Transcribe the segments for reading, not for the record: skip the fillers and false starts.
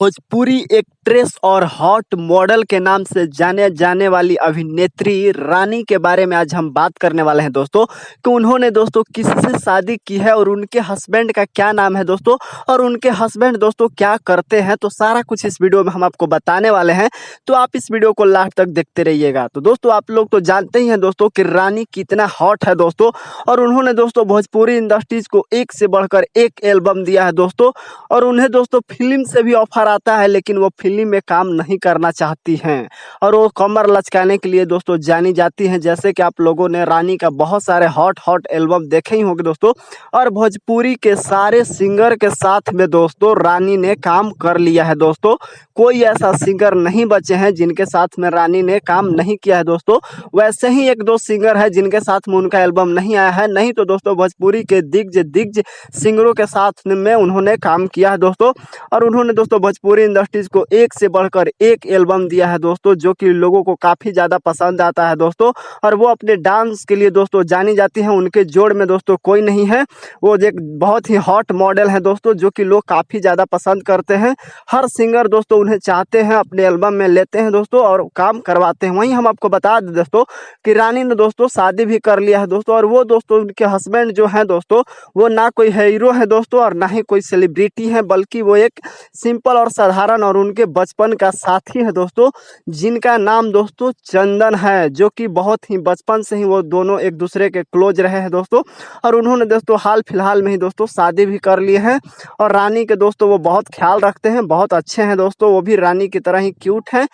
Bhojpuri actress और hot model के नाम से जाने जाने वाली अभिनेत्री रानी के बारे में आज हम बात करने वाले हैं दोस्तों कि उन्होंने दोस्तों किससे शादी की है और उनके हस्बैंड का क्या नाम है दोस्तों और उनके हस्बैंड दोस्तों क्या करते हैं। तो सारा कुछ इस वीडियो में हम आपको बताने वाले हैं, तो आप इस वीडियो को लास्ट तक देखते रहिएगा। तो दोस्तों आप लोग तो जानते ही हैं दोस्तों कि रानी कितना हॉट है दोस्तों, और उन्होंने दोस्तों भोजपुरी इंडस्ट्रीज को एक से बढ़कर एक एल्बम दिया है दोस्तों। और उन्हें दोस्तों फिल्म से भी ऑफर आता है, लेकिन वो फिल्म में काम नहीं करना चाहती हैं और वो कमर लचकाने के लिए दोस्तों जानी जाती हैं। जैसे कि आप लोगों ने रानी का बहुत सारे हॉट हॉट एल्बम देखे ही होंगे दोस्तों, और भोजपुरी के सारे सिंगर के साथ में दोस्तों रानी ने काम कर लिया है दोस्तों। कोई ऐसा सिंगर नहीं बचे हैं जिनके साथ में रानी ने काम नहीं किया है दोस्तों। वैसे ही एक दो सिंगर है जिनके साथ में उनका एल्बम नहीं आया है, नहीं तो दोस्तों भोजपुरी के दिग्गज सिंगरों के साथ में उन्होंने काम किया है दोस्तों। और उन्होंने दोस्तों भोजपुरी इंडस्ट्रीज को एक से बढ़कर एक एल्बम दिया है दोस्तों, जो कि लोगों को काफ़ी ज़्यादा पसंद आता है दोस्तों। और वो अपने डांस के लिए दोस्तों जानी जाती हैं, उनके जोड़ में दोस्तों कोई नहीं है। वो एक बहुत ही हॉट मॉडल है दोस्तों, जो कि लोग काफ़ी ज़्यादा पसंद करते हैं। हर सिंगर दोस्तों उन्हें चाहते हैं, अपने एल्बम में लेते हैं दोस्तों और काम करवाते हैं। वहीं हम आपको बता दें दोस्तों कि रानी ने दोस्तों शादी भी कर लिया है दोस्तों, और वो दोस्तों उनके हस्बैंड जो हैं दोस्तों वो ना कोई हीरो है दोस्तों और ना ही कोई सेलिब्रिटी है, बल्कि वो एक सिंपल और साधारण और उनके बचपन का साथी है दोस्तों, जिनका नाम दोस्तों चंदन है, जो कि बहुत ही बचपन से ही वो दोनों एक दूसरे के क्लोज रहे हैं दोस्तों। और उन्होंने दोस्तों हाल फिलहाल में ही दोस्तों शादी भी कर लिए हैं। और रानी के दोस्तों वो बहुत ख्याल रखते हैं, बहुत अच्छे हैं दोस्तों, वो भी रानी की तरह ही क्यूट हैं।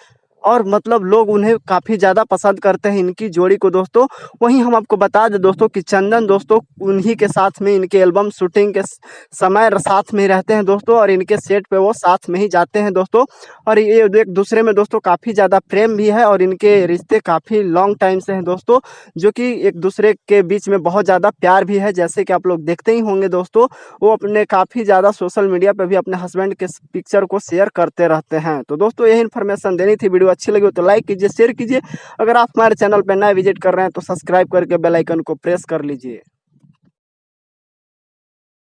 और मतलब लोग उन्हें काफ़ी ज़्यादा पसंद करते हैं, इनकी जोड़ी को दोस्तों। वहीं हम आपको बता दें दोस्तों कि चंदन दोस्तों उन्हीं के साथ में इनके एल्बम शूटिंग के समय साथ में ही रहते हैं दोस्तों, और इनके सेट पे वो साथ में ही जाते हैं दोस्तों। और ये एक दूसरे में दोस्तों काफ़ी ज़्यादा प्रेम भी है, और इनके रिश्ते काफ़ी लॉन्ग टाइम से हैं दोस्तों, जो कि एक दूसरे के बीच में बहुत ज़्यादा प्यार भी है। जैसे कि आप लोग देखते ही होंगे दोस्तों, वो अपने काफ़ी ज़्यादा सोशल मीडिया पे भी अपने हस्बैंड के पिक्चर को शेयर करते रहते हैं। तो दोस्तों यही इन्फॉर्मेशन देनी थी। वीडियो अच्छी लगी हो तो लाइक कीजिए, शेयर कीजिए। अगर आप हमारे चैनल पर नए विजिट कर रहे हैं तो सब्सक्राइब करके बेल आइकन को प्रेस कर लीजिए।